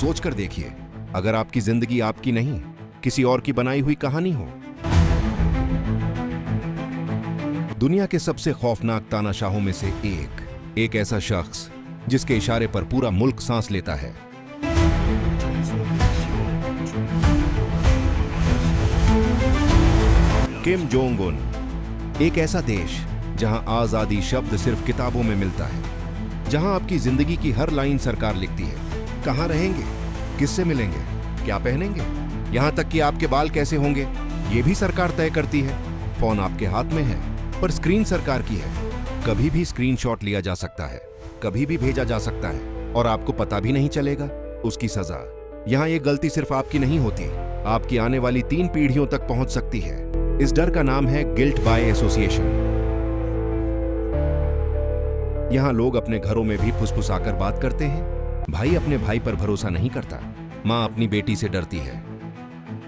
सोचकर देखिए, अगर आपकी जिंदगी आपकी नहीं, किसी और की बनाई हुई कहानी हो। दुनिया के सबसे खौफनाक तानाशाहों में से एक ऐसा शख्स जिसके इशारे पर पूरा मुल्क सांस लेता है। Kim Jong Un. एक ऐसा देश जहां आजादी शब्द सिर्फ किताबों में मिलता है, जहां आपकी जिंदगी की हर लाइन सरकार लिखती है। कहां रहेंगे, किससे मिलेंगे, क्या पहनेंगे, यहां तक कि आपके बाल कैसे होंगे, यह भी सरकार तय करती है। फोन आपके हाथ में है, पर स्क्रीन सरकार की है। कभी भी स्क्रीनशॉट लिया जा सकता है, कभी भी भेजा जा सकता है, और आपको पता भी नहीं चलेगा उसकी सजा। यहां एक गलती सिर्फ आपकी नहीं होती, आपकी आने वाली 3 पीढ़ियों तक पहुंच सकती है। इस डर का नाम है गिल्ट बाय एसोसिएशन। यहां लोग अपने घरों में भी फुसफुसाकर बात करते हैं। भाई अपने भाई पर भरोसा नहीं करता, मां अपनी बेटी से डरती है,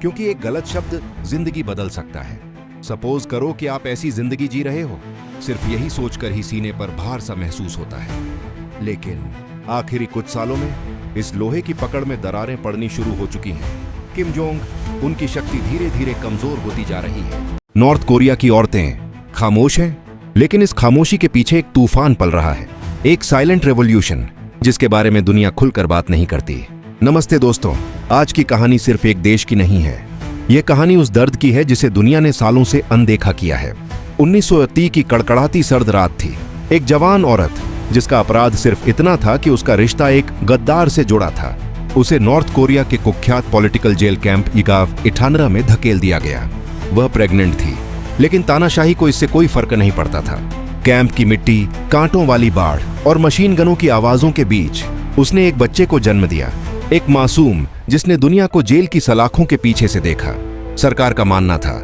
क्योंकि एक गलत शब्द जिंदगी बदल सकता है। सपोज करो कि आप ऐसी जिंदगी जी रहे हो, सिर्फ यही सोचकर ही सीने पर भार सा महसूस होता है। लेकिन आखिरी कुछ सालों में इस लोहे की पकड़ में दरारें पड़नी शुरू हो चुकी हैं। किम जोंग उनकी शक्ति धीरे धीरे कमजोर होती जा रही है। नॉर्थ कोरिया की औरतें खामोश हैं, लेकिन इस खामोशी के पीछे एक तूफान पल रहा है, एक साइलेंट रेवोल्यूशन जिसके बारे में दुनिया खुलकर बात नहीं करती। नमस्ते दोस्तों, आज की कहानी सिर्फ एक देश की नहीं है। यह कहानी उस दर्द की है जिसे दुनिया ने सालों से अनदेखा किया है। 1930 की कड़कड़ाती सर्द रात थी। एक जवान औरत जिसका अपराध सिर्फ इतना था कि उसका रिश्ता एक गद्दार से जुड़ा था। उसे नॉर्थ कोरिया के कुख्यात पॉलिटिकल जेल कैंप इगाव 18 में धकेल दिया गया। वह प्रेग्नेंट थी, लेकिन तानाशाही को इससे कोई फर्क नहीं पड़ता था। कैंप की मिट्टी, कांटों वाली बाढ़ और मशीन गनों की आवाजों के बीच उसने एक बच्चे को जन्म दिया, एक मासूम जिसने दुनिया को जेल की सलाखों के पीछे से देखा। सरकार का मानना था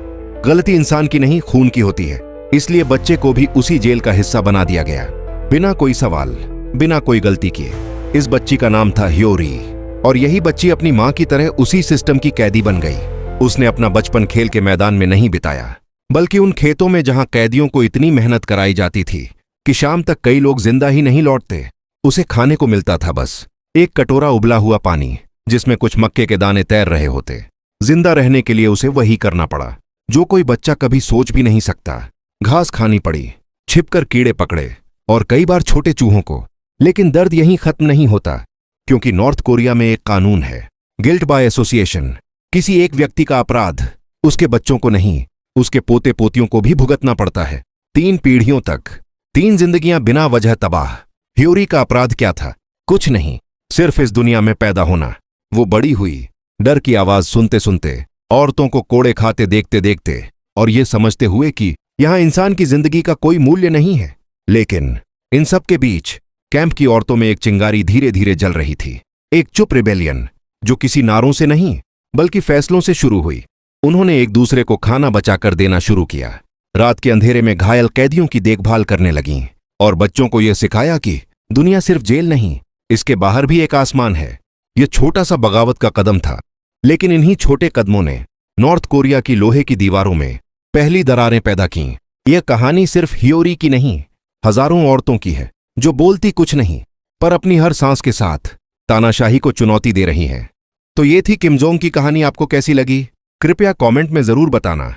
गलती इंसान की नहीं, खून की होती है, इसलिए बच्चे को भी उसी जेल का हिस्सा बना दिया गया, बिना कोई सवाल, बिना कोई गलती किए। इस बच्ची का नाम था ह्योरी, और यही बच्ची अपनी मां की तरह उसी सिस्टम की कैदी बन गई। उसने अपना बचपन खेल के मैदान में नहीं बिताया, बल्कि उन खेतों में जहां कैदियों को इतनी मेहनत कराई जाती थी कि शाम तक कई लोग जिंदा ही नहीं लौटते। उसे खाने को मिलता था बस एक कटोरा उबला हुआ पानी, जिसमें कुछ मक्के के दाने तैर रहे होते। जिंदा रहने के लिए उसे वही करना पड़ा जो कोई बच्चा कभी सोच भी नहीं सकता। घास खानी पड़ी, छिपकर कीड़े पकड़े, और कई बार छोटे चूहों को। लेकिन दर्द यहीं खत्म नहीं होता, क्योंकि नॉर्थ कोरिया में एक कानून है, गिल्ट बाय एसोसिएशन। किसी एक व्यक्ति का अपराध उसके बच्चों को नहीं, उसके पोते पोतियों को भी भुगतना पड़ता है। 3 पीढ़ियों तक, 3 जिंदगियां बिना वजह तबाह। ह्योरी का अपराध क्या था? कुछ नहीं, सिर्फ इस दुनिया में पैदा होना। वो बड़ी हुई डर की आवाज सुनते सुनते, औरतों को कोड़े खाते देखते देखते, और ये समझते हुए कि यहां इंसान की जिंदगी का कोई मूल्य नहीं है। लेकिन इन सब के बीच कैंप की औरतों में एक चिंगारी धीरे धीरे जल रही थी, एक चुप रिबेलियन जो किसी नारों से नहीं बल्कि फैसलों से शुरू हुई। उन्होंने एक दूसरे को खाना बचाकर देना शुरू किया, रात के अंधेरे में घायल कैदियों की देखभाल करने लगीं, और बच्चों को यह सिखाया कि दुनिया सिर्फ जेल नहीं, इसके बाहर भी एक आसमान है। यह छोटा सा बगावत का कदम था, लेकिन इन्हीं छोटे कदमों ने नॉर्थ कोरिया की लोहे की दीवारों में पहली दरारें पैदा कीं। यह कहानी सिर्फ ह्योरी की नहीं, हजारों औरतों की है जो बोलती कुछ नहीं, पर अपनी हर सांस के साथ तानाशाही को चुनौती दे रही हैं। तो ये थी किम जोंग की कहानी। आपको कैसी लगी? कृपया कमेंट में जरूर बताना।